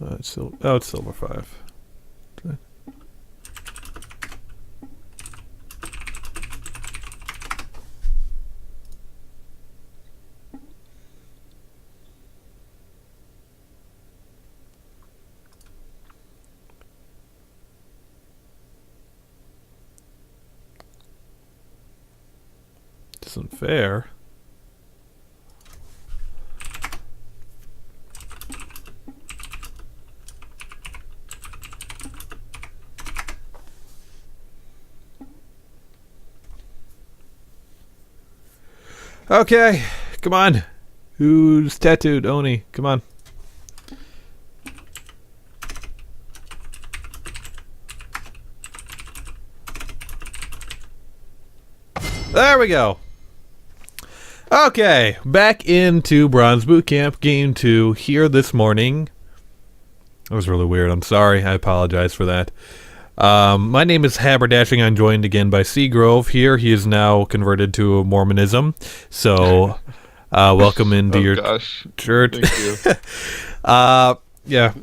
It's silver 5. Isn't fair. Okay, come on. Who's tattooed? Oni, come on. There we go. Okay, back into Bronze Boot Camp Game 2 here this morning. That was really weird. I'm sorry. I apologize for that. My name is Haberdashing. I'm joined again by Seagrove here. He is now converted to Mormonism. So, welcome into your church. Thank you. Yeah.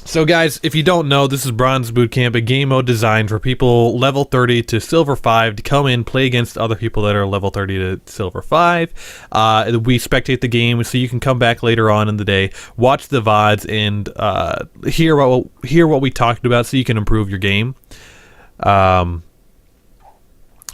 So, guys, if you don't know, this is Bronze Boot Camp, a game mode designed for people level 30 to silver 5 to come in, play against other people that are level 30 to silver 5. We spectate the game, so you can come back later on in the day, watch the VODs, and hear what we talked about so you can improve your game.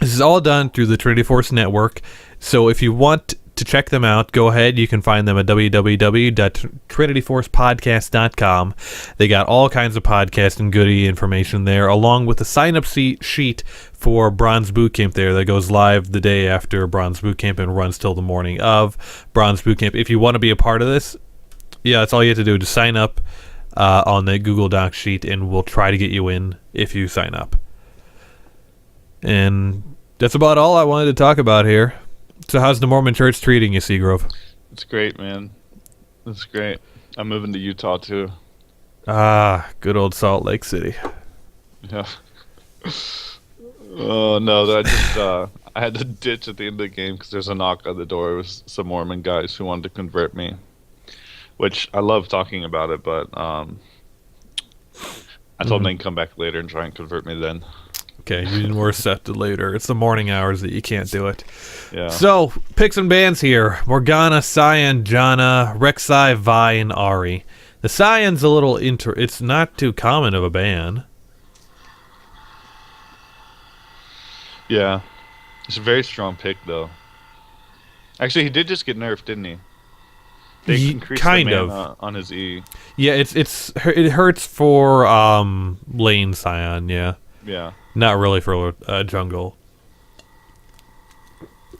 This is all done through the Trinity Force Network, so if you want to check them out, go ahead. You can find them at www.trinityforcepodcast.com. They got all kinds of podcast and goodie information there, along with a sign-up sheet for Bronze Boot Camp there that goes live the day after Bronze Boot Camp and runs till the morning of Bronze Boot Camp. If you want to be a part of this, yeah, that's all you have to do. Just sign up on the Google Docs sheet, and we'll try to get you in if you sign up. And that's about all I wanted to talk about here. So how's the Mormon Church treating you, Seagrove? It's great, man. It's great. I'm moving to Utah, too. Ah, good old Salt Lake City. Yeah. Oh, no. I had to ditch at the end of the game because there's a knock on the door. It was some Mormon guys who wanted to convert me, which I love talking about it, but I told them they can come back later and try and convert me then. Okay, you were set to later. It's the morning hours that you can't do it. Yeah. So, picks and bands here. Morgana, Cyan, Jana, Rek'Sai, Vi, and Ari. The Cyan's a little it's not too common of a ban. Yeah. It's a very strong pick, though. Actually, he did just get nerfed, didn't he? They increased kind the of mana on his E. Yeah, it hurts for lane Cyan, yeah. Yeah. Not really for jungle.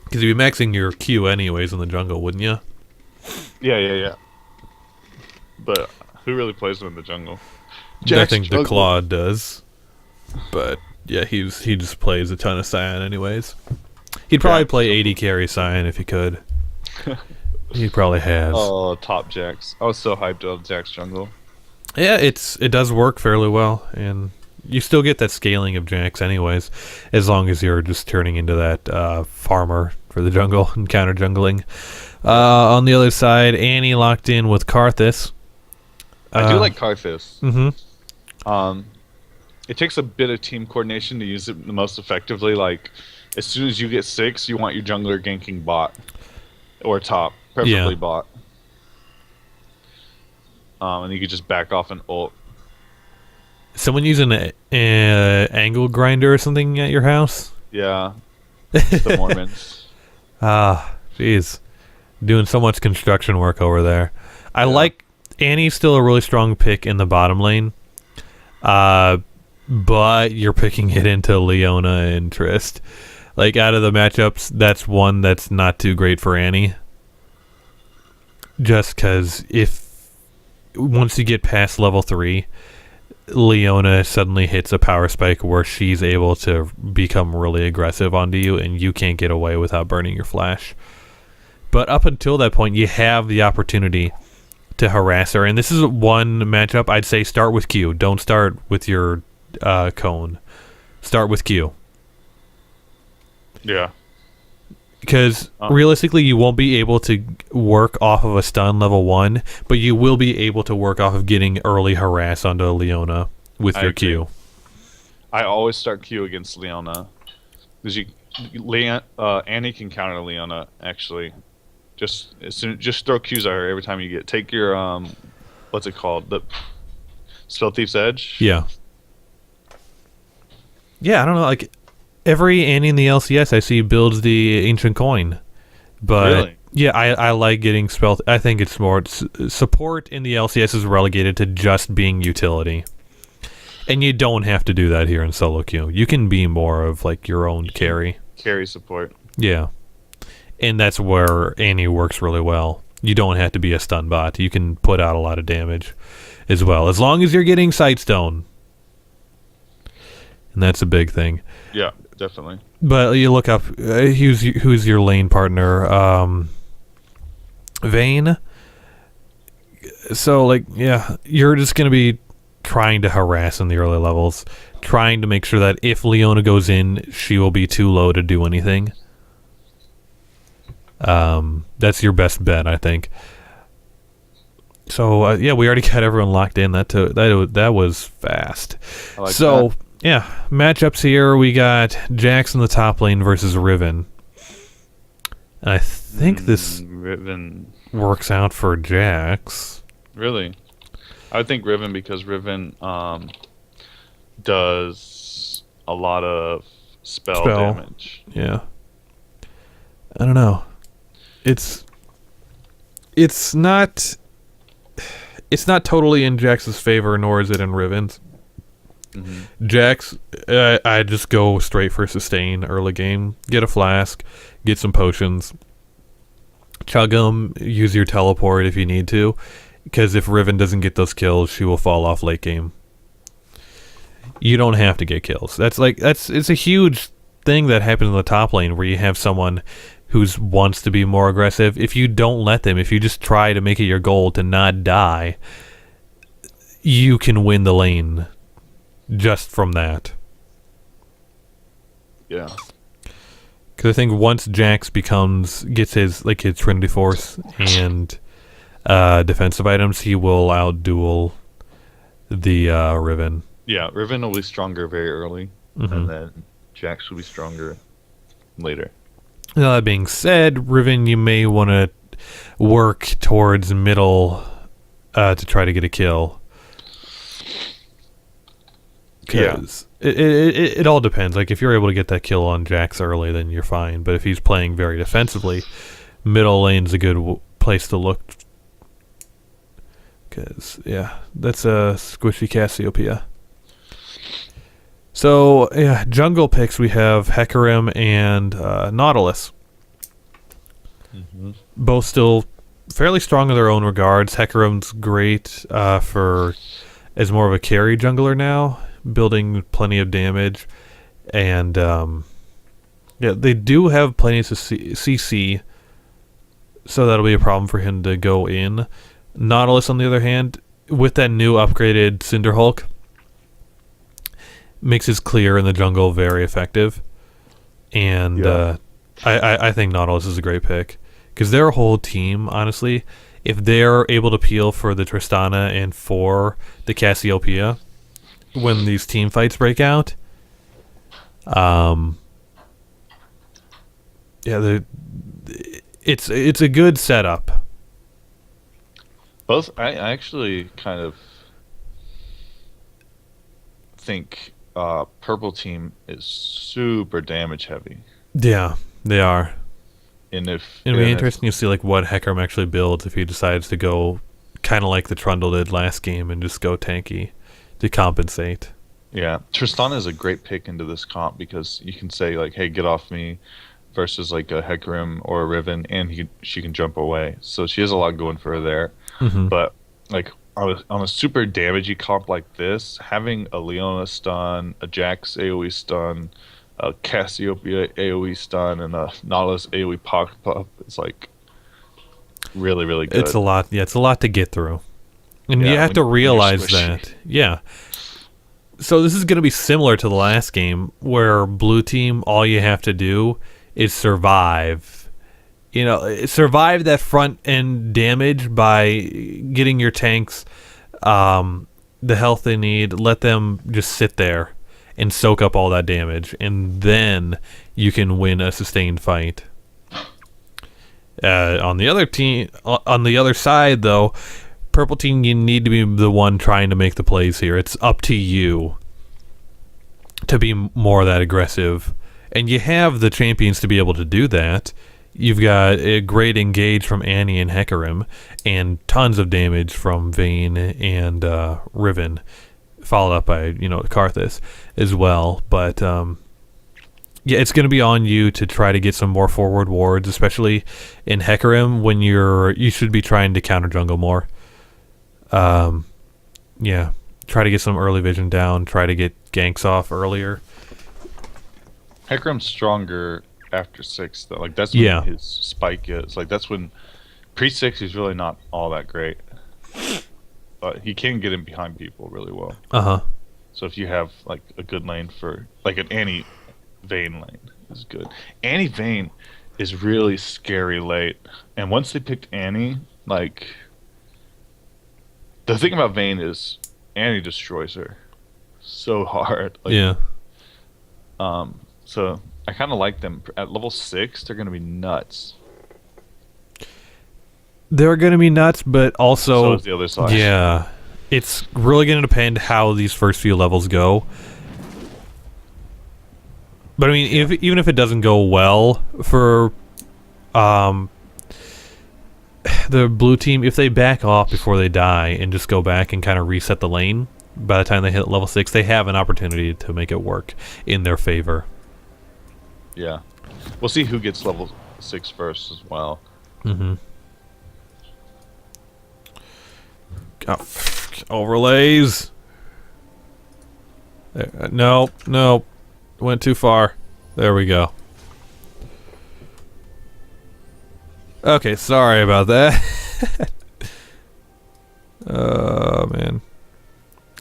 Because you'd be maxing your Q anyways in the jungle, wouldn't you? Yeah. But who really plays him in the jungle? I think the Claude does. But yeah, he just plays a ton of Cyan anyways. He'd probably play 80 carry Cyan if he could. He probably has. Oh, top Jax. I was so hyped on Jax jungle. Yeah, it does work fairly well, and you still get that scaling of Jax anyways, as long as you're just turning into that farmer for the jungle and counter jungling. On the other side, Annie locked in with Karthus. I do like Karthus. Mm-hmm. It takes a bit of team coordination to use it the most effectively. Like, as soon as you get 6, you want your jungler ganking bot or top, preferably bot. And you could just back off and ult. Someone using an angle grinder or something at your house? Yeah. The Mormons. Jeez. Doing so much construction work over there. I like Annie's still a really strong pick in the bottom lane. But you're picking it into Leona and Trist. Like, out of the matchups, that's one that's not too great for Annie. Just because once you get past level 3, Leona suddenly hits a power spike where she's able to become really aggressive onto you, and you can't get away without burning your flash. But up until that point, you have the opportunity to harass her. And this is one matchup I'd say start with Q. Don't start with your cone. Start with Q. Yeah. Because realistically, you won't be able to work off of a stun level 1, but you will be able to work off of getting early harass onto Leona with your Q. I always start Q against Leona. Because Annie can counter Leona, actually. Just throw Qs at her every time you take your, what's it called? The Spell Thief's Edge? Yeah. Yeah, I don't know, like, every Annie in the LCS I see builds the Ancient Coin. But, really? Yeah, I like getting Spell... I think it's more... support in the LCS is relegated to just being utility. And you don't have to do that here in solo queue. You can be more of, like, your own carry. Carry support. Yeah. And that's where Annie works really well. You don't have to be a stun bot. You can put out a lot of damage as well, as long as you're getting Sightstone. And that's a big thing. Yeah, definitely. But you look up who's your lane partner. Vayne. So, like, yeah, you're just going to be trying to harass in the early levels, trying to make sure that if Leona goes in, she will be too low to do anything. That's your best bet, I think. So yeah, we already got everyone locked in. That was fast. I like so that. Yeah, matchups here. We got Jax in the top lane versus Riven. And I think this Riven works out for Jax. Really? I would think Riven because Riven does a lot of spell damage. Yeah. I don't know. It's not totally in Jax's favor, nor is it in Riven's. Mm-hmm. Jax, I just go straight for sustain early game. Get a flask, get some potions, chug them, use your teleport if you need to, because if Riven doesn't get those kills, she will fall off late game. You don't have to get kills. It's a huge thing that happens in the top lane where you have someone who wants to be more aggressive. If you don't let them, if you just try to make it your goal to not die, you can win the lane just from that. Yeah. Because I think once Jax gets his Trinity Force and defensive items, he will outduel the Riven. Yeah, Riven will be stronger very early, and then Jax will be stronger later. Now, that being said, Riven, you may want to work towards middle to try to get a kill. Because it all depends. Like, if you're able to get that kill on Jax early, then you're fine. But if he's playing very defensively, middle lane's a good place to look. Because, yeah, that's a squishy Cassiopeia. So, yeah, jungle picks, we have Hecarim and Nautilus. Mm-hmm. Both still fairly strong in their own regards. Hecarim's great as more of a carry jungler now, building plenty of damage. And, yeah, they do have plenty of CC, so that'll be a problem for him to go in. Nautilus, on the other hand, with that new upgraded Cinderhulk, makes his clear in the jungle very effective. And I think Nautilus is a great pick. Because their whole team, honestly, if they're able to peel for the Tristana and for the Cassiopeia when these team fights break out, it's a good setup. Both, I actually kind of think purple team is super damage heavy. Yeah, they are. And it'd be interesting to see like what Hecarim actually builds if he decides to go kind of like the Trundle did last game and just go tanky to compensate. Yeah, Tristana is a great pick into this comp because you can say like, "Hey, get off me," versus like a Hecarim or a Riven, and she can jump away. So she has a lot going for her there. Mm-hmm. But like on a super damagey comp like this, having a Leona stun, a Jax AoE stun, a Cassiopeia AoE stun, and a Nautilus AoE pop is like really, really good. It's a lot. Yeah, it's a lot to get through, and you have to realize that. Yeah. So this is going to be similar to the last game, where blue team, all you have to do is survive survive that front end damage by getting your tanks the health they need. Let them just sit there and soak up all that damage, and then you can win a sustained fight. On the other side, though, purple team, you need to be the one trying to make the plays here. It's up to you to be more that aggressive, and you have the champions to be able to do that. You've got a great engage from Annie and Hecarim, and tons of damage from Vayne and Riven, followed up by Karthus as well. But yeah, it's going to be on you to try to get some more forward wards, especially in Hecarim when you should be trying to counter jungle more. Yeah, try to get some early vision down. Try to get ganks off earlier. Hecarim's stronger after 6 though. Like that's when his spike is. Like that's when pre-6 he's really not all that great. But he can get in behind people really well. So if you have like a good lane for like an Annie Vayne lane is good. Annie Vayne is really scary late. And once they picked Annie, like the thing about Vayne is Annie destroys her so hard. Like, yeah. So I kind of like them. At level 6, they're going to be nuts. They're going to be nuts, but also... So is the other side. Yeah. It's really going to depend how these first few levels go. But I mean, even if it doesn't go well for the blue team, if they back off before they die and just go back and kind of reset the lane, by the time they hit level 6, they have an opportunity to make it work in their favor. Yeah. We'll see who gets level 6 first as well. Oh, overlays. No. Went too far. There we go. Okay, sorry about that. Oh, man.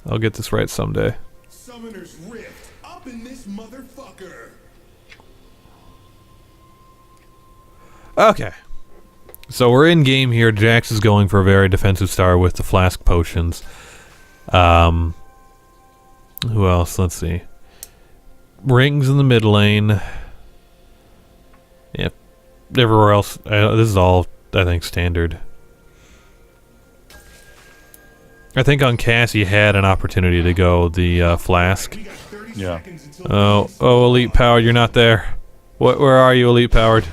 I'll get this right someday. Summoner's Rift up in this motherfucker. Okay. So we're in game here. Jax is going for a very defensive star with the flask potions. Who else? Let's see. Rings in the mid lane. Yep. Everywhere else, this is all, I think, standard. I think on Cass you had an opportunity to go the flask. Yeah. Oh, Elite Powered, you're not there. Where are you, Elite Powered?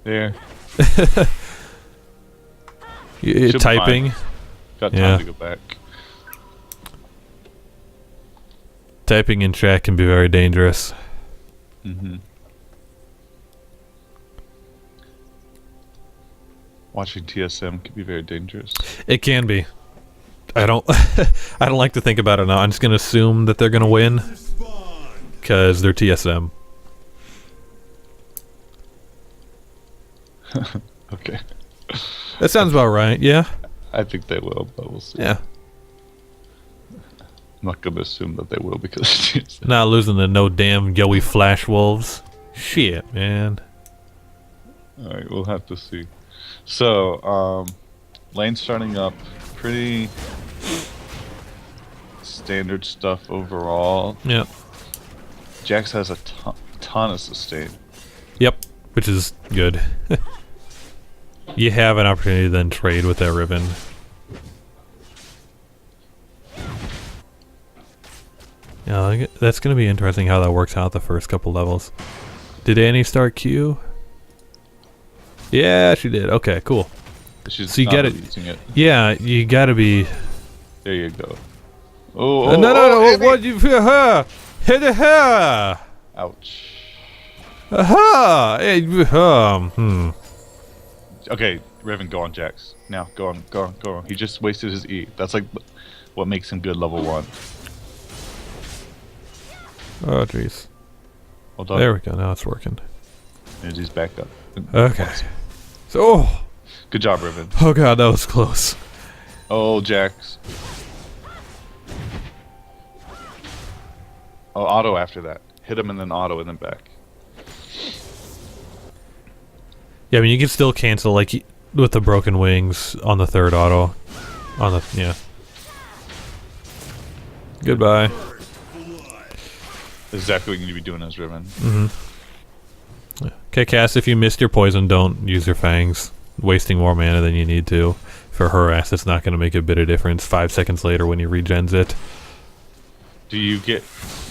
There. You typing? Got time to go back. Typing in chat can be very dangerous. Watching TSM can be very dangerous. It can be. I don't I don't like to think about it now. I'm just going to assume that they're going to win because they're TSM. Okay. That sounds about right, yeah? I think they will, but we'll see. Yeah. I'm not going to assume that they will because Not losing to no damn Yowie Flash Wolves. Shit, man. Alright, we'll have to see. So, lane starting up. Pretty standard stuff overall. Yep. Jax has a ton of sustain. Yep, which is good. You have an opportunity to then trade with that Riven. Yeah, that's going to be interesting how that works out the first couple levels. Did Annie start Q? Yeah, she did. Okay, cool. She's so you got it. Yeah, you got to be. There you go. Oh, no! What you feel? Her, hit her. Ouch. Aha! Okay, Riven, go on, Jax. Now, go on. He just wasted his E. That's like what makes him good level 1. Oh, jeez. Well done. There we go. Now it's working. And he's back up. Okay. So. Good job, Riven. Oh god, that was close. Oh, Jax. Oh, auto after that. Hit him and then auto and then back. Yeah, I mean, you can still cancel, like, with the broken wings on the third auto. On the, yeah. Goodbye. Exactly what you need to be doing as Riven. Okay, Cass, if you missed your poison, don't use your fangs. Wasting more mana than you need to. For harass, it's not going to make a bit of difference 5 seconds later when you regens it. Do you get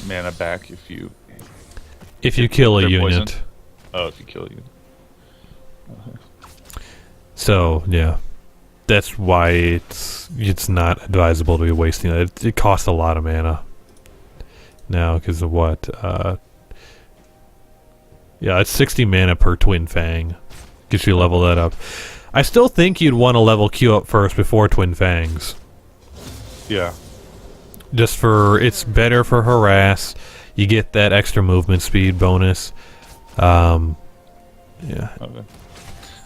mana back if you... If you kill a they're unit. poisoned? Oh, if you kill a unit. So, yeah. That's why it's not advisable to be wasting it. It costs a lot of mana. Now, because of what? Yeah, it's 60 mana per Twin Fang. Gets you level that up. I still think you'd want to level Q up first before Twin Fangs. Yeah. Just for... It's better for harass. You get that extra movement speed bonus. Yeah. Okay.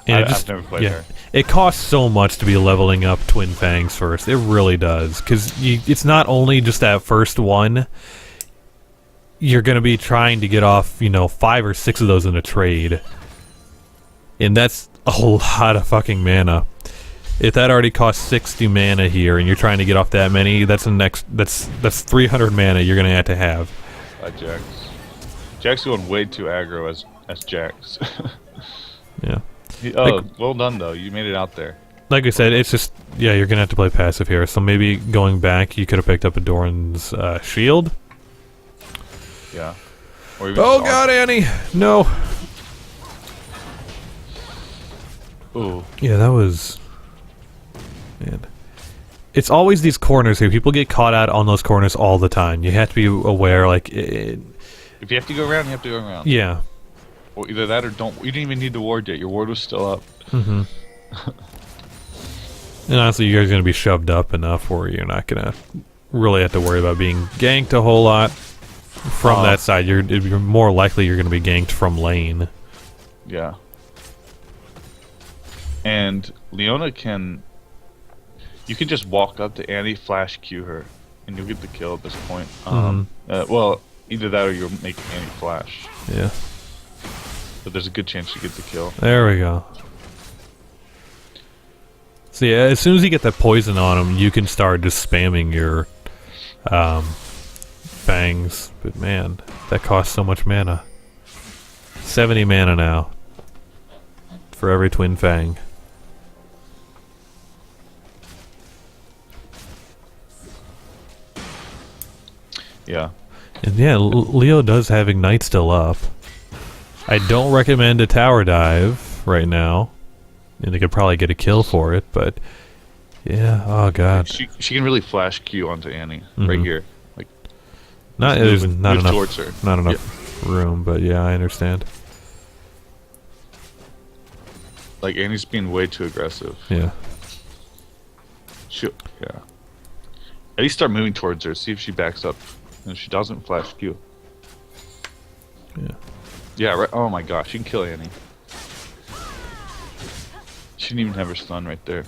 And I've never played her. It costs so much to be leveling up Twin Fangs first. It really does. Because it's not only just that first one. You're going to be trying to get off, 5 or 6 of those in a trade. And that's a lot of fucking mana. If that already costs 60 mana here, and you're trying to get off that many, that's 300 mana you're going to have. Jax. Jax going way too aggro as Jax. Yeah. Well done though. You made it out there. Like I said, it's just, yeah, you're going to have to play passive here. So maybe going back, you could have picked up a Doran's shield. Yeah. Or even Oh god, Annie! No! Ooh. Yeah, that was... Man. It's always these corners here. People get caught out on those corners all the time. You have to be aware, like... If you have to go around, you have to go around. Yeah. Or either that or don't... You didn't even need the ward yet. Your ward was still up. Mm-hmm. And honestly, you guys are going to be shoved up enough where you're not going to really have to worry about being ganked a whole lot. From that side, you're more likely you're going to be ganked from lane. Yeah. And Leona can... You can just walk up to Annie, flash Q her, and you'll get the kill at this point. Well, either that or you'll make Annie flash. Yeah. But there's a good chance you get the kill. There we go. So yeah, as soon as you get that poison on him, you can start just spamming your fangs. But man, that costs so much mana. 70 mana now. For every Twin Fang. Yeah. And yeah, Leo does have Ignite still up. I don't recommend a tower dive right now. And they could probably get a kill for it, but... Yeah, oh god. She can really flash Q onto Annie right here. Like, there's not enough, towards her. not enough room, but yeah, I understand. Like, Annie's being way too aggressive. Yeah. Yeah. At least start moving towards her, see if she backs up. And if she doesn't, flash Q. Yeah. Yeah, right. Oh my gosh, she can kill Annie. She didn't even have her stun right there.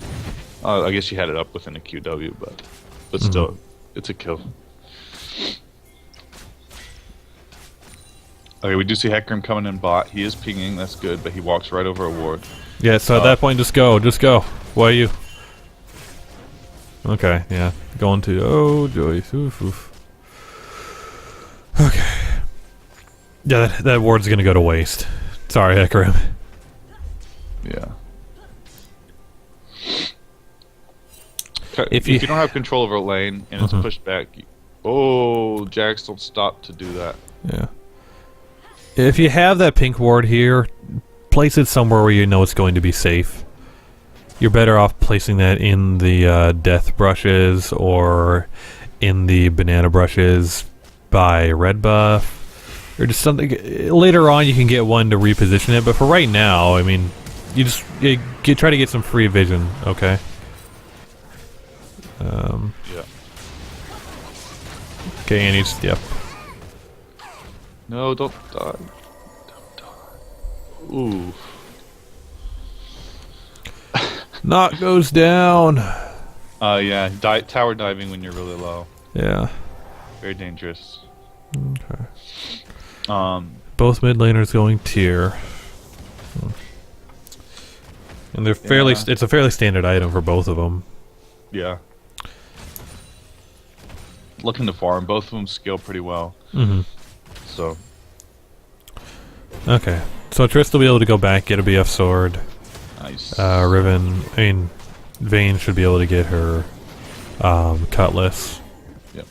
I guess she had it up within a QW, but still, it's a kill. Okay, we do see Hecarim coming in bot. He is pinging, that's good, but he walks right over a ward. Yeah, so at that point, just go. Why are you? Okay, yeah. Going to... Oh, Joyce. Oof, oof. Okay. Yeah, that ward's gonna go to waste. Sorry, Hecarim. Yeah. If you don't have control over a lane and it's pushed back... Oh, Jax, don't stop to do that. Yeah. If you have that pink ward here, place it somewhere where you know it's going to be safe. You're better off placing that in the death brushes or in the banana brushes by red buff, or just something. Later on, you can get one to reposition it, but for right now, I mean, you just try to get some free vision, okay? Yeah. Okay, and he's yep. No, don't die. Don't die. Ooh. Knock goes down. Yeah, tower diving when you're really low. Yeah. Very dangerous. Okay. Both mid laners going tier. And they're fairly. Yeah. It's a fairly standard item for both of them. Yeah. Looking to farm, both of them scale pretty well. Mm-hmm. So Okay. So Triss will be able to go back, get a BF sword. nice. Riven, I mean, Vayne should be able to get her cutlass. Yep.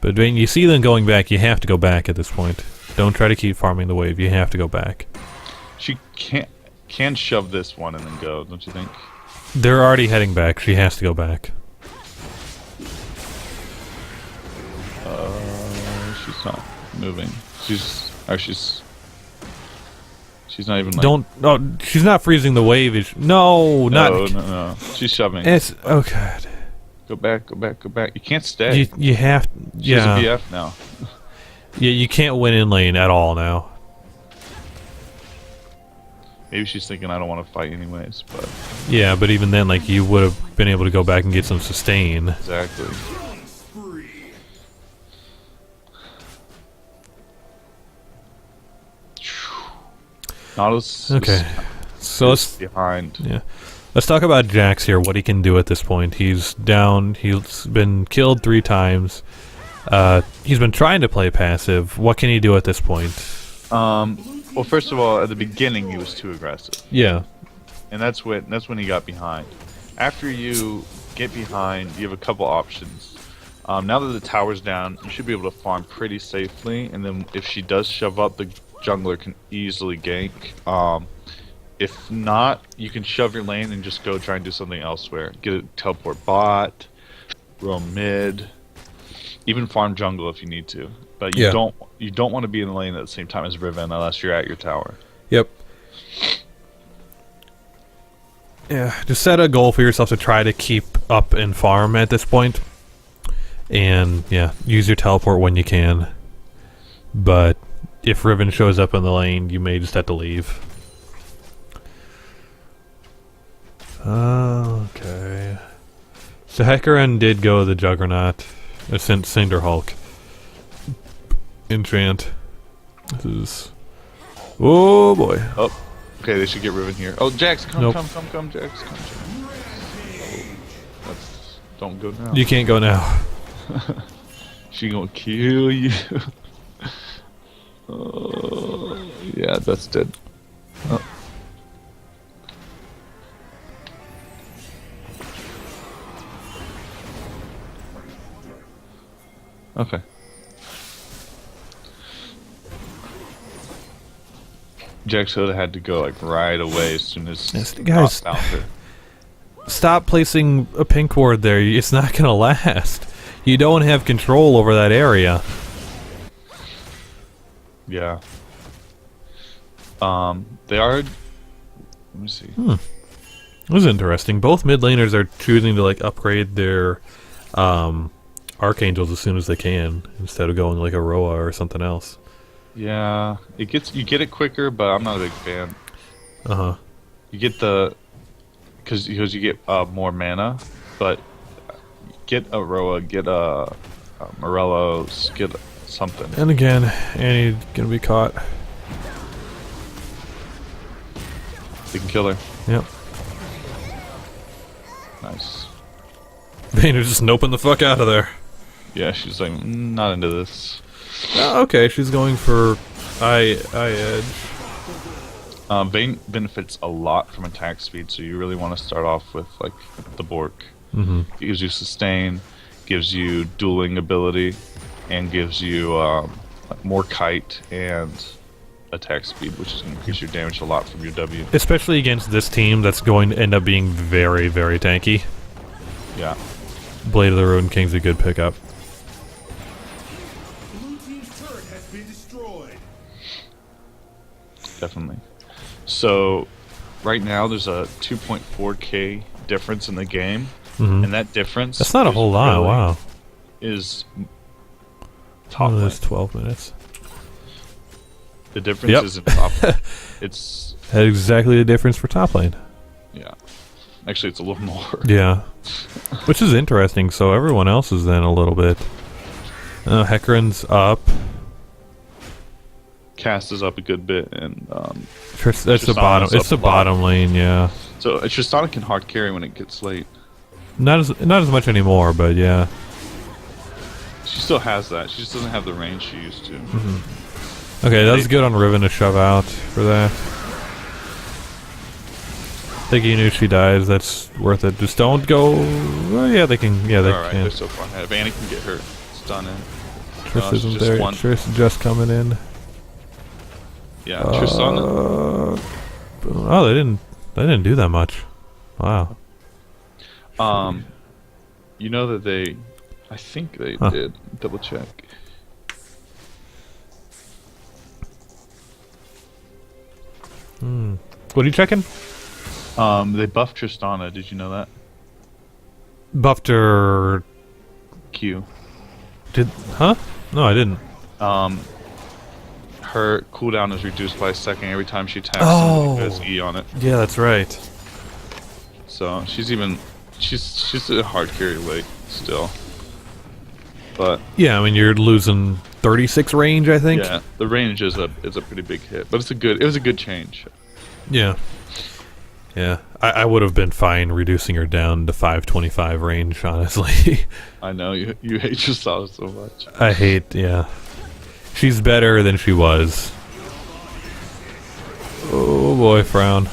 But Vayne, you see them going back, you have to go back at this point. Don't try to keep farming the wave, you have to go back. She can shove this one and then go, don't you think? They're already heading back, she has to go back. She's not moving. She's not even like... Don't, no, she's not freezing the wave. No, not... No. She's shoving. It's, oh god. Go back. You can't stay. You have, She's yeah. a BF now. Yeah, you can't win in lane at all now. Maybe she's thinking I don't want to fight anyways, but... Yeah, but even then, like, you would have been able to go back and get some sustain. Exactly. Killing spree. Nautilus Okay. So let's... behind. Yeah. Let's talk about Jax here, what he can do at this point. He's down, he's been killed 3 times. He's been trying to play passive. What can he do at this point? Well, first of all, at the beginning he was too aggressive, Yeah. and that's when he got behind. After you get behind, you have a couple options. Now that the tower's down, you should be able to farm pretty safely, and then if she does shove up, the jungler can easily gank. If not, you can shove your lane and just go try and do something elsewhere. Get a teleport bot, roam mid, even farm jungle if you need to. But you Yeah. don't want to be in the lane at the same time as Riven unless you're at your tower. Yep. Yeah, just set a goal for yourself to try to keep up and farm at this point. And, yeah, use your teleport when you can. But if Riven shows up in the lane, you may just have to leave. Okay. So Hecarim did go the Juggernaut. Sent Cinder Hulk. Enchant. This is... Oh boy. Oh, okay, they should get Riven here. Oh, Jax, come, Nope. come, Jax, come. Don't go now. You can't go now. She gonna kill you. Yeah, that's dead. Oh. Okay. Jax would have had to go like right away as soon as Yes, guys. found her. Stop placing a pink ward there. It's not gonna last. You don't have control over that area. Yeah. They are. Let me see. This is interesting. Both mid laners are choosing to like upgrade their archangels as soon as they can, instead of going like a Roa or something else. Yeah, you get it quicker, but I'm not a big fan. You get the because you get more mana, but get a Roa, get a Morellos, get something. And again, Annie gonna be caught. They can kill her. Yep. Nice. Vayner's just noping the fuck out of there. Yeah, she's like not into this. Oh, okay, she's going for eye edge. Vayne benefits a lot from attack speed, so you really want to start off with like the Bork. Mm-hmm. It gives you sustain, gives you dueling ability, and gives you more kite and attack speed, which is going to increase your damage a lot from your W. Especially against this team that's going to end up being very, very tanky. Yeah. Blade of the Ruined King's a good pickup. Blue team's turret has been destroyed. Definitely. So, right now there's a 2.4k difference in the game, and that difference That's not a is whole lot, really- wow. Is top Oh, lane. that's 12 minutes. The difference Yep. is in top lane. It's That's exactly the difference for top lane. yeah. Actually, it's a little more. Yeah. Which is interesting, so everyone else is then a little bit... Hecarim's up. Cass is up a good bit, and It's the Tristana's bottom. up It's the a lot. bottom lane. Yeah. So Tristana can hard carry when it gets late. Not as much anymore, but yeah. She still has that. She just doesn't have the range she used to. Okay, that was good on Riven to shove out for that. I think he knew she dies. That's worth it. Just don't go. Well, yeah, they can. Yeah, they Alright, can. they're so far ahead. If Annie can get her stun in. Triss it's isn't just there. one. Triss is just coming in. Yeah, Tristana. Oh, they didn't do that much. Wow. You know that they. I think they did. Double check. What are you checking? They buffed Tristana. Did you know that? Buffed her. Q. Huh? No, I didn't. Her cooldown is reduced by a second every time she attacks Oh. somebody who has E on it. Yeah, that's right. So she's a hard carry late still. But Yeah, I mean you're losing 36 range, I think. yeah, the range is a pretty big hit, but it was a good change. Yeah. Yeah. I would have been fine reducing her down to 525 range, honestly. I know you hate Tristana so much. I hate, yeah. She's better than she was. Oh boy, frown.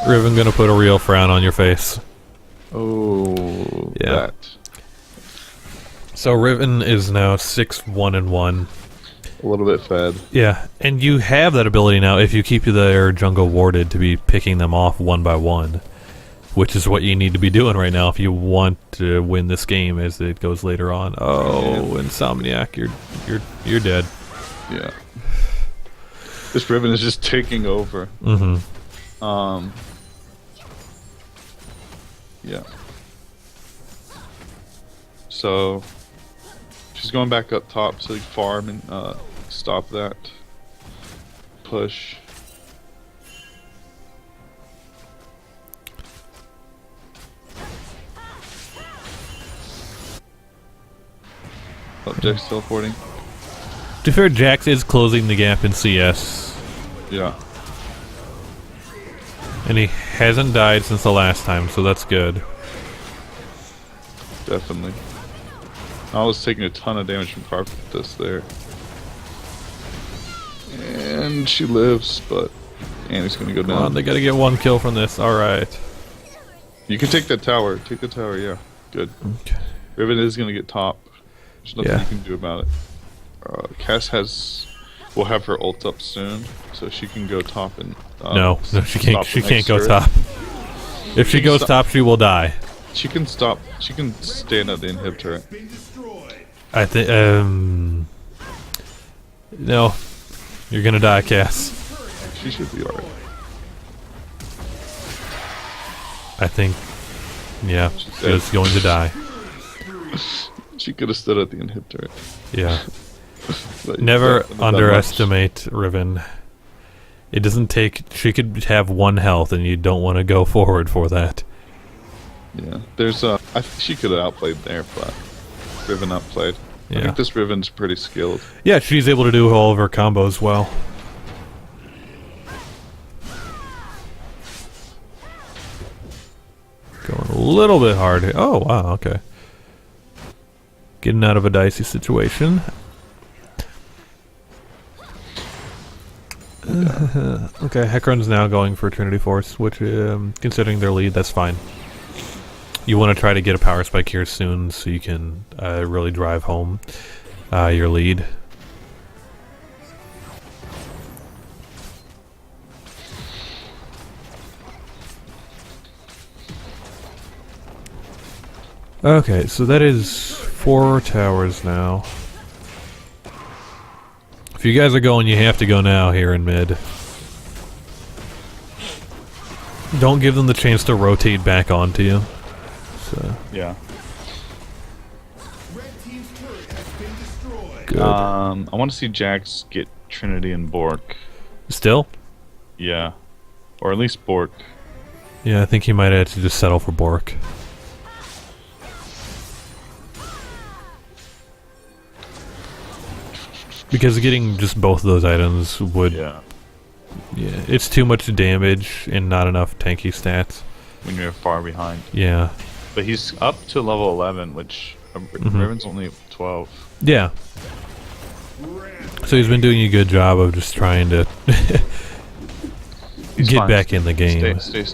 Riven gonna put a real frown on your face. Oh, Yeah. that. So Riven is now 6-1-1. A little bit fed. Yeah, and you have that ability now if you keep their jungle warded to be picking them off one by one, which is what you need to be doing right now if you want to win this game as it goes later on. Oh, Insomniac, you're dead. Yeah. This Riven is just taking over. Mm-hmm. Yeah. So she's going back up top to farm and stop that push. Jack's teleporting. To be fair, Jax is closing the gap in CS, Yeah. and he hasn't died since the last time, so that's good. Definitely. I was taking a ton of damage from Carpus there. And she lives, but Annie's gonna go Come on, down. they gotta get one kill from this. Alright. You can take that tower. Take the tower, yeah. Good. Okay. Riven is gonna get top. There's nothing Yeah. you can do about it. Cass will have her ult up soon, so she can go top and No, she can't. stop She the can't next go turret. top. If she goes stop- top, she will die. She can stop. She can stand at the inhib turret. Been destroyed. I think. No, you're gonna die, Cass. She should be alright. I think. Yeah, she's going to die. She could have stood at the inhib turret. Yeah. But Never yeah, not that underestimate Riven. It doesn't take. She could have one health, and you don't want to go forward for that. much. Yeah, there's she could have outplayed there, but Riven outplayed. I Yeah. think this Riven's pretty skilled. Yeah, she's able to do all of her combos well. Going a little bit hard here. Oh, wow, okay. Getting out of a dicey situation. Okay, Hecarim's now going for Trinity Force, which, considering their lead, that's fine. You want to try to get a power spike here soon so you can really drive home your lead. Okay, so that is 4 towers now. If you guys are going, you have to go now here in mid. Don't give them the chance to rotate back onto you. So, Yeah. Red team's turret has been destroyed. good. I want to see Jax get Trinity and Bork. Still? Yeah, or at least Bork. Yeah, I think he might have to just settle for Bork. Because getting just both of those items would... Yeah. Yeah, it's too much damage and not enough tanky stats. When you're far behind. Yeah. But he's up to level 11, which Riven's only 12. Yeah. So he's been doing a good job of just trying to get fine. back in the game. Stay. Red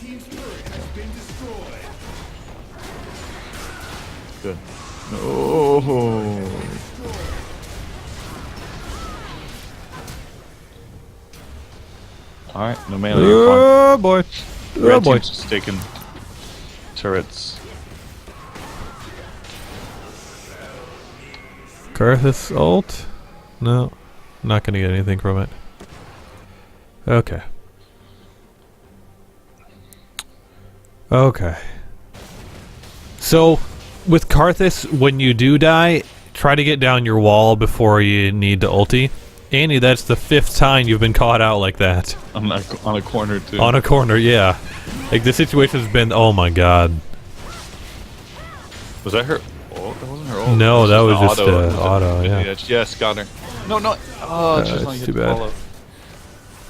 team's turret has been destroyed. Good. No. Alright, no melee, you're fine. Oh boy. Red Oh boy. team's just taking turrets. Karthus ult? No. Not gonna get anything from it. Okay. Okay. So, with Karthus, when you do die, try to get down your wall before you need to ulti. Andy, that's the 5th time you've been caught out like that. On a corner, too. On a corner, yeah. Like, the situation's been, oh my god. Was that her? Oh, that wasn't her ult. No, that was an just auto, yeah. Yes, got her. No. Oh, just not it's hit too the bad. follow.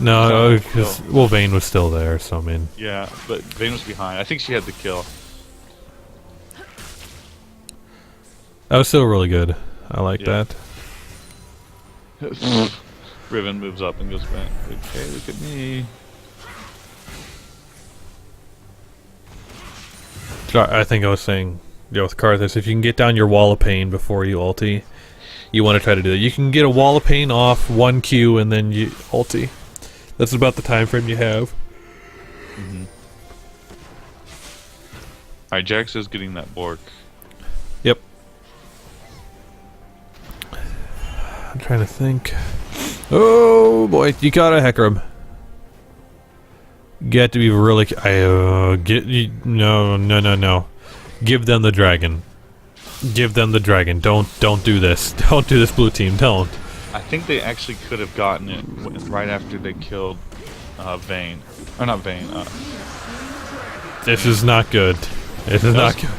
No, No, because, well, Vayne was still there, so I mean... Yeah, but Vayne was behind. I think she had the kill. That was still really good. I like Yeah. that. Riven moves up and goes back. Okay, look at me. So I think I was saying, yeah, with Karthus, if you can get down your wall of pain before you ulti, you want to try to do that. You can get a wall of pain off 1Q and then you ulti. That's about the time frame you have. Alright, Jax is getting that Bork. Yep. I'm trying to think. Oh boy, you gotta hecker him. You have to be really. No. Give them the dragon. Give them the dragon. Don't do this. Don't do this, blue team. Don't. I think they actually could have gotten it right after they killed Vayne. Or not Vayne. This is not good. This is not good.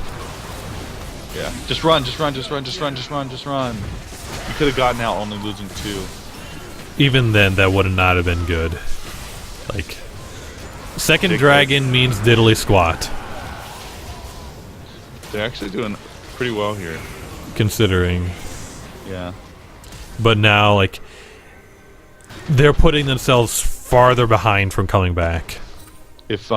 Yeah. Just run. You could have gotten out only losing 2. Even then, that would not have been good. Like, second Dick dragon means diddly squat. They're actually doing pretty well here. Considering. Yeah. But now, like, they're putting themselves farther behind from coming back. If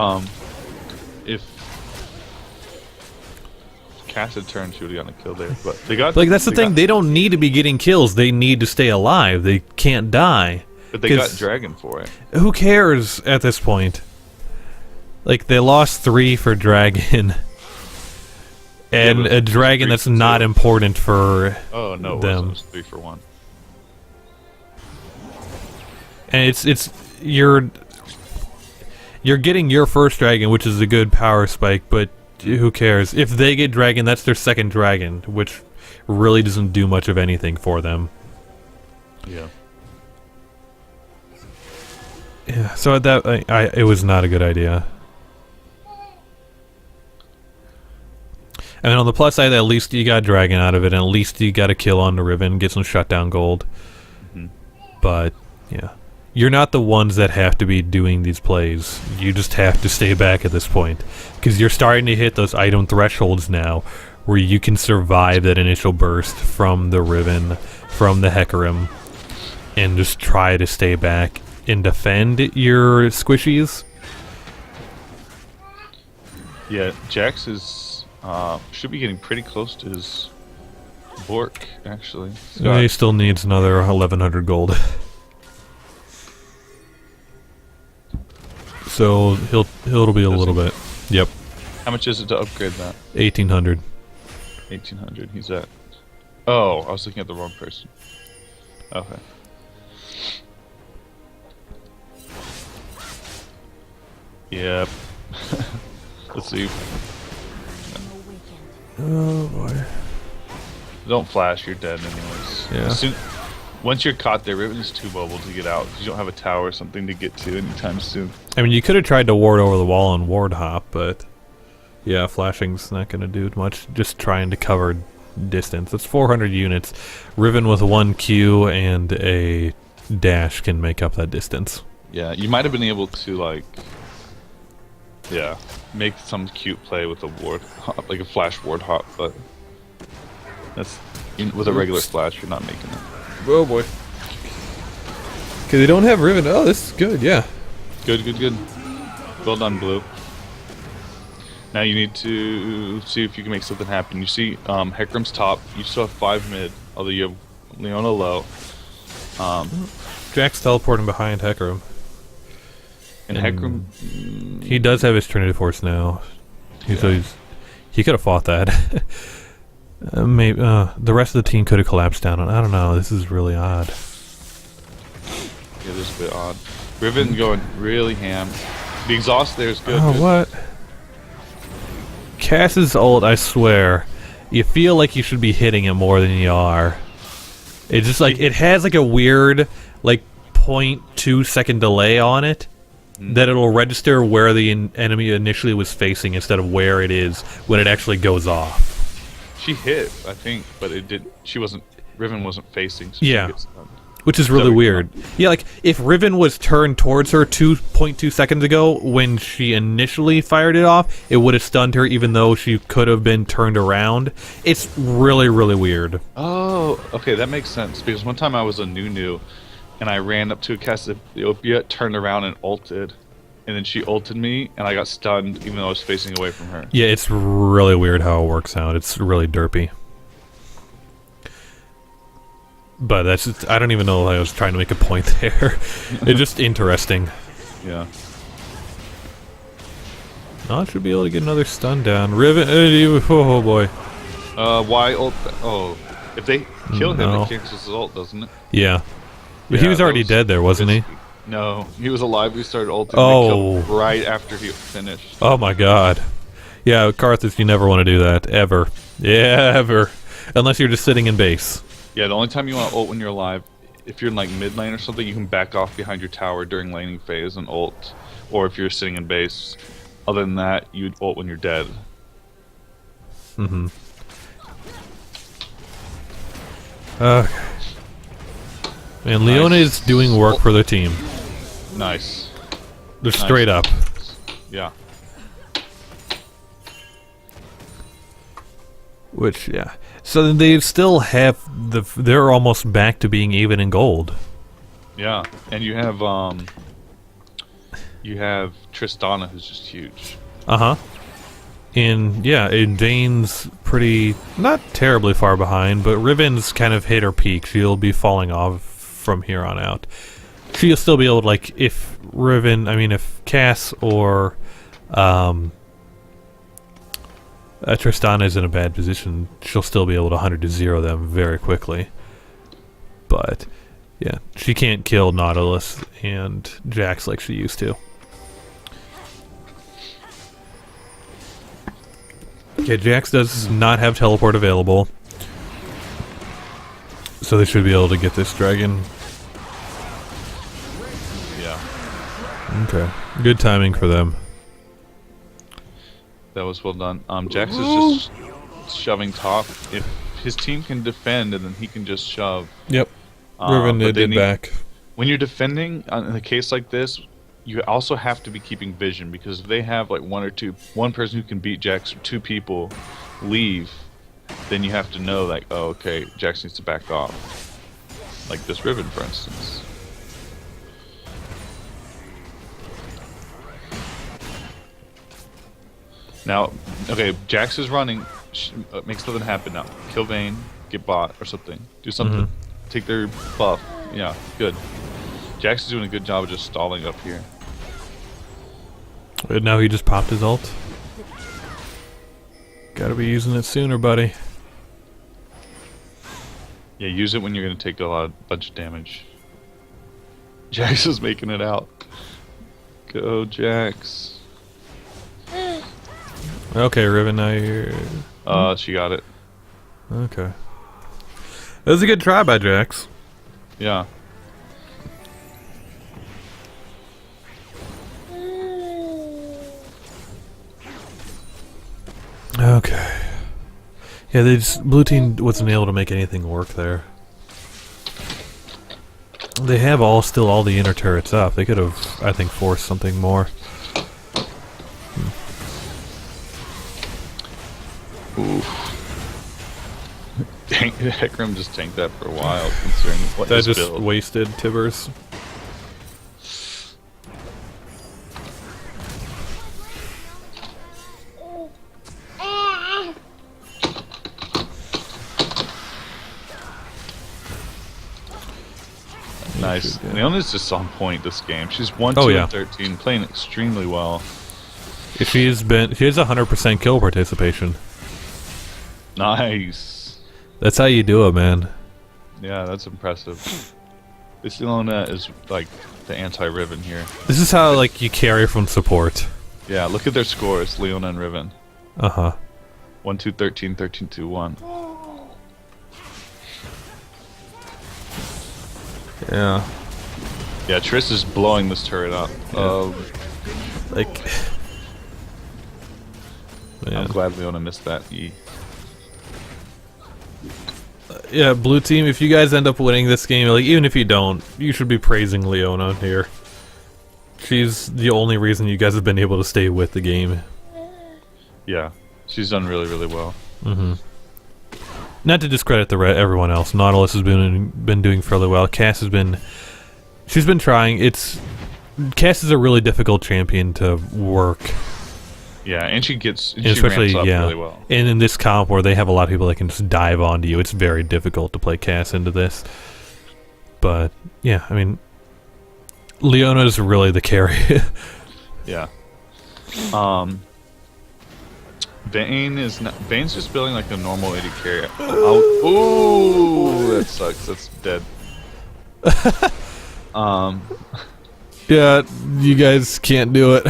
Cass had turned, she would have gotten a kill there. But they got Like, that's the thing. They don't need to be getting kills. They need to stay alive. They can't die. But they got 'Cause Dragon for it. who cares at this point? Like, they lost 3 for dragon. And but a dragon 3 that's for not 2. important for Oh no, them. it was 3 for 1. And it's you're getting your first dragon, which is a good power spike, but who cares? If they get dragon, that's their second dragon, which really doesn't do much of anything for them. Yeah. Yeah, so at that it was not a good idea. And then on the plus side, at least you got dragon out of it, and at least you got a kill on the Riven, get some shutdown gold. But yeah, you're not the ones that have to be doing these plays. You just have to stay back at this point, because you're starting to hit those item thresholds now, where you can survive that initial burst from the Riven, from the Hecarim, and just try to stay back and defend your squishies. Yeah, Jax is should be getting pretty close to his Bork, actually. He still needs another 1100 gold. So it'll be a little bit. Yep. How much is it to upgrade that? 1800. 1800. He's at. Oh, I was looking at the wrong person. Okay. Yep. Let's see. Oh boy. Don't flash, you're dead anyways. Yeah. Once you're caught there, Riven is too mobile to get out. You don't have a tower or something to get to anytime soon. I mean, you could have tried to ward over the wall and ward hop, but yeah, flashing's not going to do much. Just trying to cover distance. That's 400 units. Riven with 1 Q and a dash can make up that distance. Yeah, you might have been able to like, yeah, make some cute play with a ward, like a flash ward hop, but that's with a regular flash, you're not making it. Oh boy. Okay, they don't have Riven. Oh, this is good. Yeah. Good, good, good. Well done, Blue. Now you need to see if you can make something happen. You see Hecarim's top. You still have 5 mid, although you have Leona low. Jack's teleporting behind Hecarim. And Hecarim... He does have his Trinity Force now. So he could have fought that. Maybe the rest of the team could have collapsed down on. I don't know. This is really odd. Yeah, this is a bit odd. Riven going really ham. The exhaust there is good. Oh, good. what? Cass's ult, I swear, you feel like you should be hitting it more than you are. It's just like, it has like a weird, like, 0.2 second delay on it that it'll register where the enemy initially was facing instead of where it is when it actually goes off. She hit, I think, but it did. She wasn't. Riven wasn't facing. So Yeah. She gets stunned. Which is really weird. Yeah, like, if Riven was turned towards her 2.2 seconds ago when she initially fired it off, it would have stunned her even though she could have been turned around. It's really, really weird. Oh, okay, that makes sense. Because one time I was a new, and I ran up to a Cassiopeia, turned around and ulted. And then she ulted me, and I got stunned even though I was facing away from her. Yeah, it's really weird how it works out. It's really derpy. But that's just, I don't even know if I was trying to make a point there. It's just interesting. Yeah. No, I should be able to get another stun down. Riven, oh boy. Why ult? Oh, if they kill him, No. it cancels his ult, doesn't it? Yeah. But he Yeah, was that already dead there, wasn't he? No, he was alive. We started ulting. Oh. They killed him right after he finished. Oh my god. Yeah, Karthus, you never want to do that. Ever. Yeah, ever. Unless you're just sitting in base. Yeah, the only time you want to ult when you're alive, if you're in like mid lane or something, you can back off behind your tower during laning phase and ult. Or if you're sitting in base. Other than that, you'd ult when you're dead. Mm-hmm. Okay. And Leona is doing work for the team. Nice. Just straight up. Yeah. Which, yeah. So they still have they're almost back to being even in gold. Yeah, and you have Tristana, who's just huge. Uh-huh. And yeah, and Jane's pretty not terribly far behind, but Riven's kind of hit her peak. She'll be falling off from here on out. She'll still be able to, like, if Cass or Tristana is in a bad position, she'll still be able to 100-0 them very quickly. But yeah, she can't kill Nautilus and Jax like she used to. Okay, Jax does not have teleport available, so they should be able to get this dragon. Yeah. Okay, good timing for them. That was well done. Jax is just shoving top. If his team can defend, and then he can just shove. Yep. Riven but did back. When you're defending, in a case like this, you also have to be keeping vision, because if they have like one person who can beat Jax, or 2 people leave, then you have to know, like, oh, okay, Jax needs to back off. Like this Riven, for instance. Now, okay, Jax is running. Make something happen now. Kill Vayne, get bot or something. Do something. Take their buff. Yeah, good. Jax is doing a good job of just stalling up here. And now he just popped his ult. Gotta be using it sooner, buddy. Yeah, use it when you're gonna take a bunch of damage. Jax is making it out. Go, Jax. Okay, Riven, now you're... She got it. Okay. That was a good try by Jax. Yeah. Okay. Yeah, blue team wasn't able to make anything work there. They have still all the inner turrets up. They could have, I think, forced something more. Oof. Heckram just tanked that for a while, considering what That his just build. wasted Tibbers. Nice. Leona's just on point this game. She's 1, 2, yeah. and 13, playing extremely well. She has 100% kill participation. Nice. That's how you do it, man. Yeah, that's impressive. This Leona is like the anti-Riven here. This is how like you carry from support. Yeah, look at their scores, Leona and Riven. 1, 2, 13, 13, 2, 1. Yeah. Yeah, Triss is blowing this turret up. Like. Man. I'm glad Leona missed that E. Yeah, blue team. If you guys end up winning this game, like even if you don't, you should be praising Leona here. She's the only reason you guys have been able to stay with the game. Yeah, she's done really, really well. Not to discredit everyone else. Nautilus has been doing fairly well. Cass has been. She's been trying. Cass is a really difficult champion to work. Yeah, and she Especially, ramps up yeah. really well. And in this comp where they have a lot of people that can just dive onto you, it's very difficult to play Cass into this. But yeah, I mean, Leona is really the carry. Yeah. Bane's just building like a normal AD carry. Ooh, that sucks. That's dead. Yeah, you guys can't do it.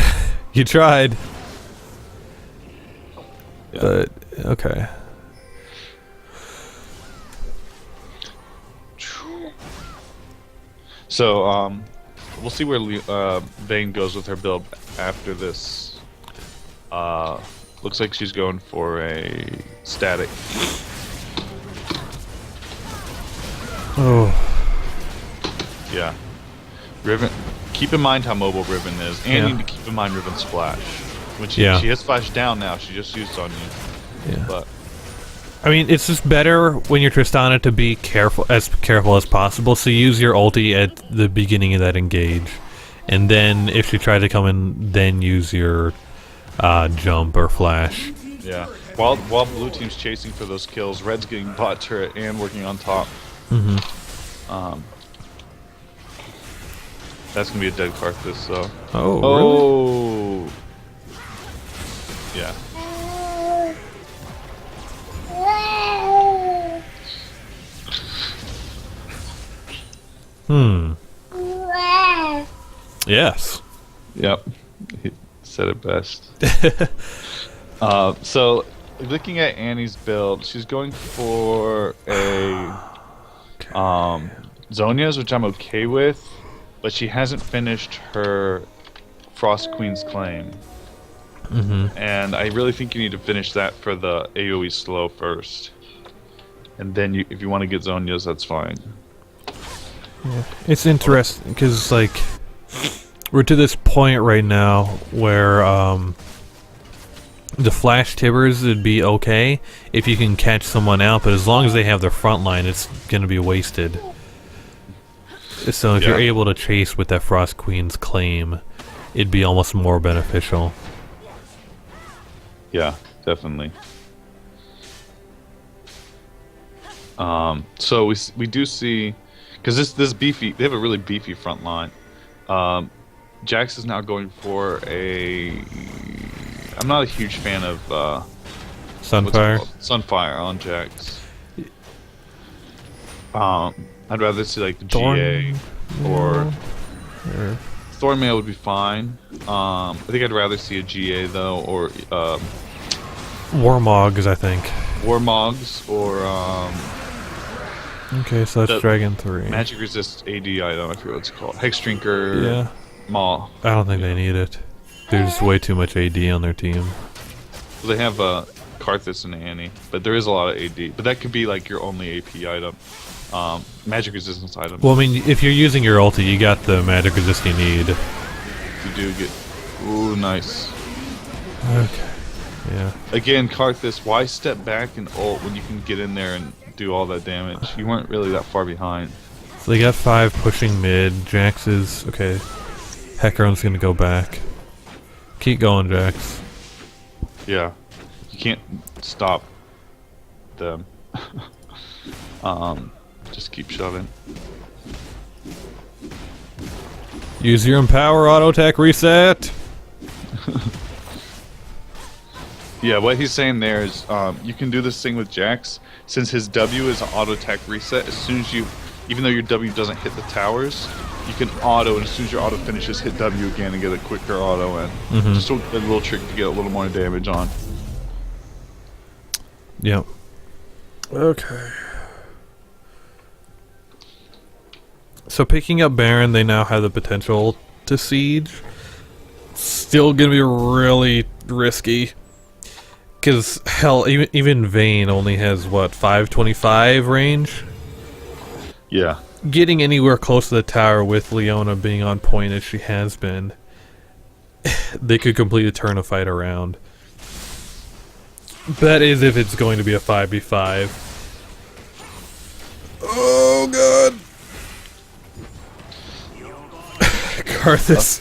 You tried. Yeah. But okay. So we'll see where Vayne goes with her build after this. Looks like she's going for a static. Oh. Yeah. Riven. Keep in mind how mobile Riven is, and Yeah. you need to keep in mind Riven's splash. When she has flash down now, she just used on you. Yeah. But I mean, it's just better when you're Tristana to be careful as possible. So use your ulti at the beginning of that engage, and then if she tries to come in, then use your jump or flash. yeah, while blue team's chasing for those kills, red's getting bot turret and working on top. That's gonna be a dead Karthus, so. Oh, really? Yeah. Yes. Yep. He said it best. So, looking at Annie's build, she's going for a Zhonya's, which I'm okay with, but she hasn't finished her Frost Queen's claim. And I really think you need to finish that for the AoE slow first. And then if you want to get Zhonya's, that's fine. Yeah. It's interesting because like we're to this point right now where the flash Tibbers would be okay if you can catch someone out, but as long as they have their front line, it's gonna be wasted. So if you're able to chase with that Frost Queen's claim, it'd be almost more beneficial. Yeah, definitely. So we do see, because this beefy, they have a really beefy front line. Jax is now going for a. I'm not a huge fan of Sunfire. Sunfire on Jax. I'd rather see like the Thorn GA or Or Thornmail would be fine. I think I'd rather see a GA though, or Warmogs, I think. Warmogs, or Okay, so that's the Dragon 3. Magic Resist AD item. I forget what it's called. Hex Drinker. Yeah. Maw. I don't think they need it. There's way too much AD on their team. They have Karthus and Annie, but there is a lot of AD. But that could be like your only AP item, magic resistance item. Well, I mean, if you're using your ulti, you got the magic resist you need. You do get. Ooh, nice. Okay. Yeah. Again, Karthus, why step back and ult when you can get in there and do all that damage? You weren't really that far behind. So they got 5 pushing mid. Jax is okay. Hecarim's gonna go back. Keep going, Jax. Yeah, you can't stop them. Just keep shoving. Use your empower auto attack reset. Yeah, what he's saying there is you can do this thing with Jax since his W is an auto attack reset. As soon as you, even though your W doesn't hit the towers, you can auto, and as soon as your auto finishes, hit W again and get a quicker auto in. Just a little trick to get a little more damage on. Yep. Okay. So picking up Baron, they now have the potential to siege. Still gonna be really risky. Because, hell, even Vayne only has, what, 525 range? Yeah. Getting anywhere close to the tower with Leona being on point as she has been, they could completely turn a fight around. That is if it's going to be a 5v5. Oh, God! Karthus.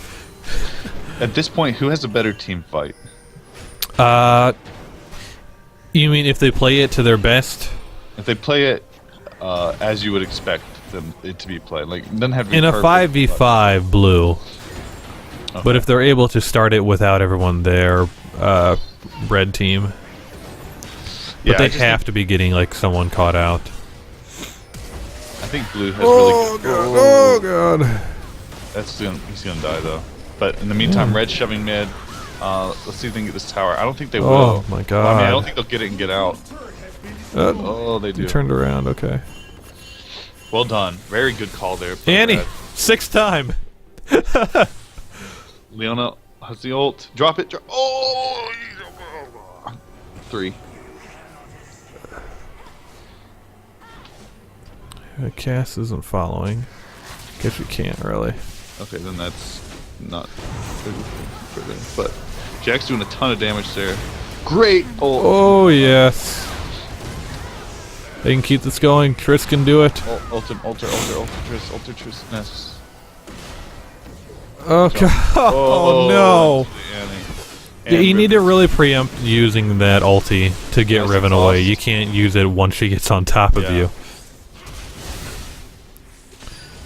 At this point, who has a better team fight? You mean if they play it to their best? If they play it as you would expect it to be played, like it doesn't have to be In a perfect, 5v5 blue. Okay. But if they're able to start it without everyone there, red team. But Yeah, they I just have to be getting like someone caught out. I think blue has really good. Oh god. He's gonna die though. But in the meantime, red's shoving mid. Let's see if they can get this tower. I don't think they will. Oh my god. Well, I mean, I don't think they'll get it and get out. Oh, they do. You turned around, okay. Well done. Very good call there. Annie, 6th time. Leona has the ult. Drop it. Oh! 3. Cass isn't following. Guess you can't really. Okay, then that's not good for them. But Jack's doing a ton of damage there. Great ult. Oh yes. They can keep this going. Triss can do it. Ultra Triss, Ness. Oh god. Oh no. Yeah, you need to really preempt using that ulti to get Yes, Riven it's away. lost. You can't use it once she gets on top of Yeah. you.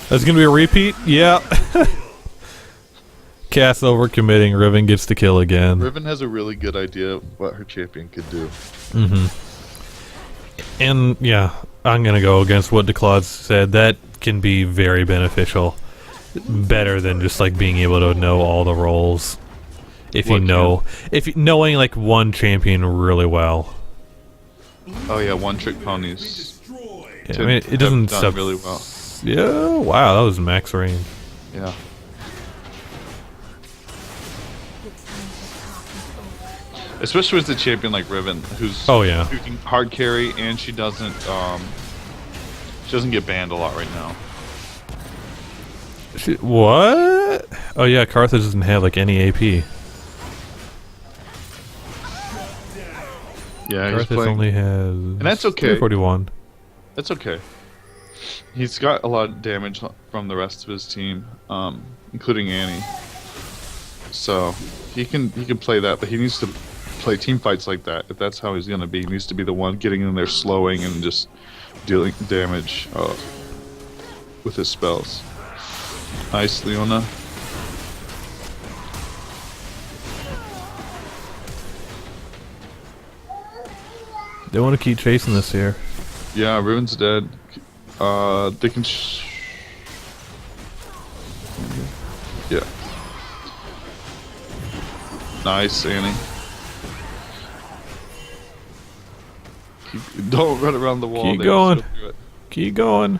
That's gonna be a repeat? Yeah. Cass overcommitting, Riven gets the kill again. Riven has a really good idea of what her champion could do. And yeah, I'm gonna go against what DeClaude said. That can be very beneficial. Better than just like being able to know all the roles. Knowing like one champion really well. Oh yeah, one trick ponies. Yeah, I mean, it doesn't done really well. Yeah, wow, that was max range. Yeah. Especially with the champion like Riven, who's who can hard carry and she doesn't get banned a lot right now. What? Oh yeah, Karthus doesn't have like any AP. Yeah, he's Karthus playing. only has. And that's okay. 41. That's okay. He's got a lot of damage from the rest of his team, including Annie. So he can play that, but he needs to play team fights like that. If that's how he's gonna be, he needs to be the one getting in there, slowing and just dealing damage with his spells. Nice, Leona. They want to keep chasing this here. Yeah, Riven's dead. They can. Yeah. Nice, Annie. Don't run around the wall. Keep going. Keep going.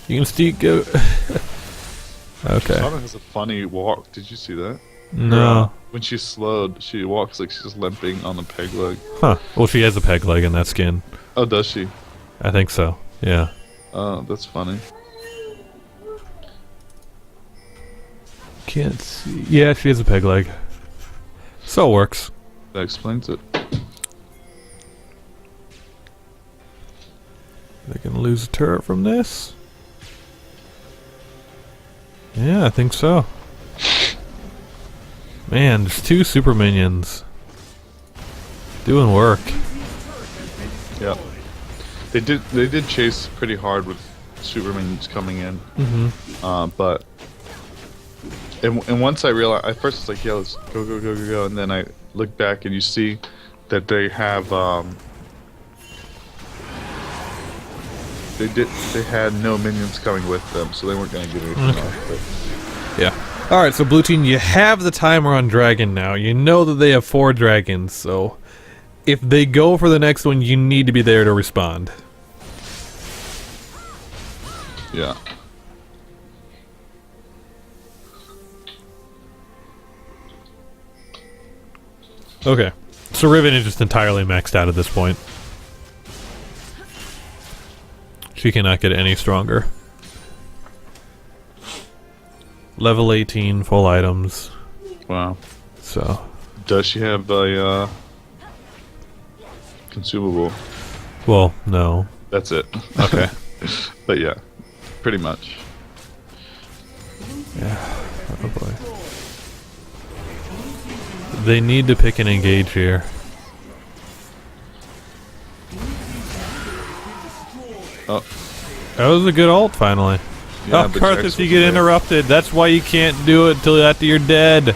You can still go. Okay. Sonic has a funny walk. Did you see that? No. When she's slowed, she walks like she's limping on the peg leg. Huh. Well, she has a peg leg in that skin. Oh, does she? I think so. Yeah. Oh, that's funny. Can't see. Yeah, she has a peg leg. So it works. That explains it. They can lose a turret from this. Yeah, I think so. Man, there's 2 super minions. Doing work. Yeah. They did chase pretty hard with super minions coming in. But and once I realized, at first it's like, yeah, let's go, and then I look back and you see that they have they had no minions coming with them, so they weren't going to get anything off. But Yeah. Alright, so blue team, you have the timer on dragon now. You know that they have 4 dragons, so if they go for the next one, you need to be there to respond. yeah. Okay. So Riven is just entirely maxed out at this point. She cannot get any stronger. Level 18, full items. Wow. So. Does she have a consumable? Well, no. That's it. Okay. But yeah, pretty much. Yeah. Oh boy. They need to pick and engage here. Oh. That was a good ult, finally. Yeah, Oh, but Karthus, Jax you was get there. interrupted. That's why you can't do it till after you're dead.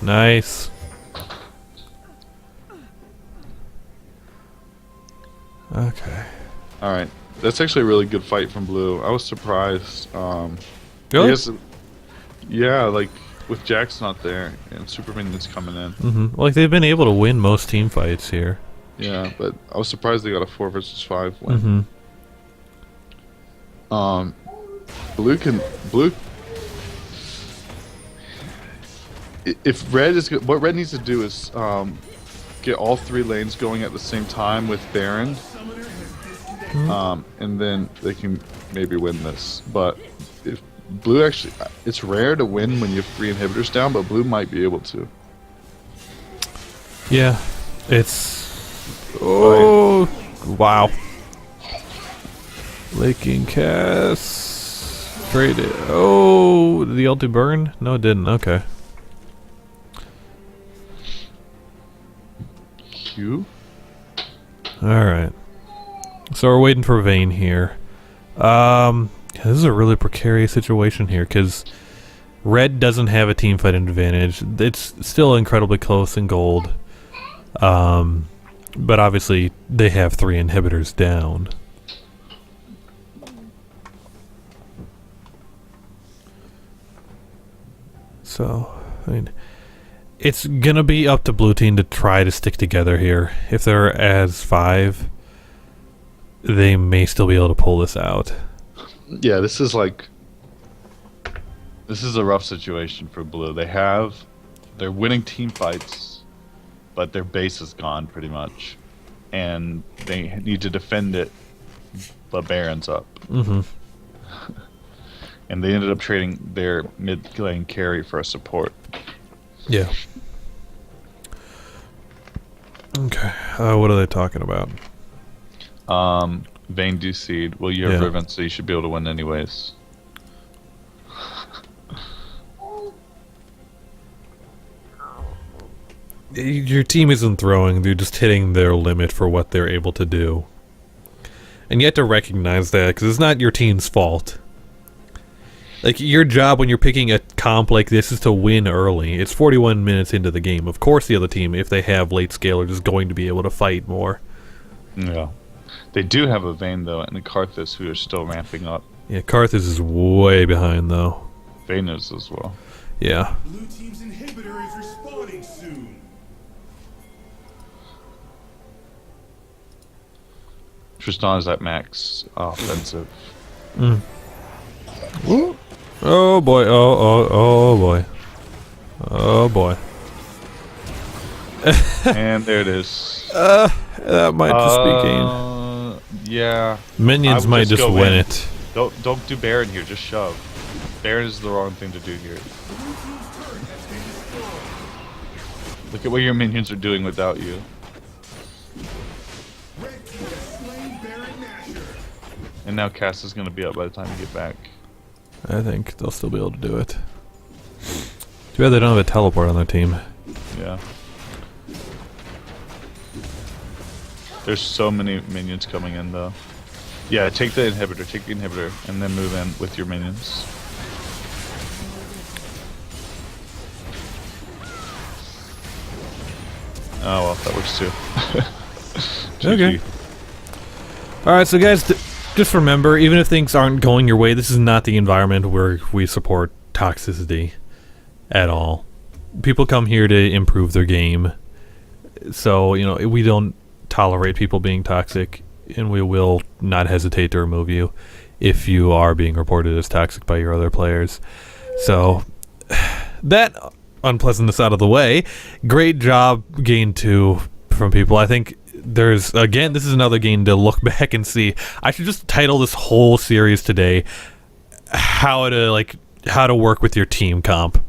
Nice. Okay. All right, that's actually a really good fight from Blue. I was surprised. I Really? guess, yeah, like with Jax not there and Superman that's coming in. Mm-hmm. Like, they've been able to win most team fights here. Yeah, but I was surprised they got a 4 versus 5 win. Blue. If Red is what Red needs to do is get all 3 lanes going at the same time with Baron, and then they can maybe win this. But if Blue actually, it's rare to win when you have 3 inhibitors down, but Blue might be able to. Yeah. It's... Oh! Wow. Laking cast... Traded... Oh! Did the ulti burn? No, it didn't. Okay. Q. Alright. So we're waiting for Vayne here. This is a really precarious situation here, because Red doesn't have a team fight advantage. It's still incredibly close in gold. But obviously, they have 3 inhibitors down. So, I mean... It's gonna be up to blue team to try to stick together here. If they're as 5, they may still be able to pull this out. Yeah, this is a rough situation for Blue. They're winning team fights, but their base is gone pretty much, and they need to defend it, but Baron's up. Mm-hmm. And they ended up trading their mid lane carry for a support. Yeah. Okay. What are they talking about? Vayne DC'd. Well, you have Yeah. Riven, so you should be able to win anyways. Your team isn't throwing, they're just hitting their limit for what they're able to do. And you have to recognize that, because it's not your team's fault. Like, your job when you're picking a comp like this is to win early. It's 41 minutes into the game. Of course the other team, if they have late scalers, is going to be able to fight more. Yeah. They do have a Vayne, though, and a Karthus who are still ramping up. Yeah, Karthus is way behind, though. Vayne is as well. Yeah. Blue team's inhibitor is respawning soon. Tristan is at max offensive. Ooh. Oh boy! Oh boy! Oh boy! And there it is. That might just be game. Yeah. Minions I would might just go win in. it. Don't do Baron here. Just shove. Baron is the wrong thing to do here. Look at what your minions are doing without you. Red team has slain Baron Nashor. And now Cass is gonna be up by the time you get back. I think they'll still be able to do it. Too bad they don't have a teleport on their team. Yeah. There's so many minions coming in though. Yeah, take the inhibitor, and then move in with your minions. Oh well, that works too. Okay. GG. Alright, so guys, just remember, even if things aren't going your way, this is not the environment where we support toxicity at all. People come here to improve their game. So, you know, we don't tolerate people being toxic, and we will not hesitate to remove you if you are being reported as toxic by your other players. So, that unpleasantness out of the way. Great job, Gain 2 from people. I think there's, again, this is another game to look back and see. I should just title this whole series today, how to work with your team comp.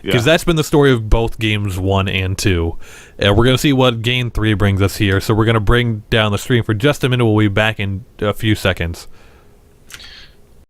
Because that's been the story of both games 1 and 2. We're going to see what game 3 brings us here, so we're going to bring down the stream for just a minute. We'll be back in a few seconds.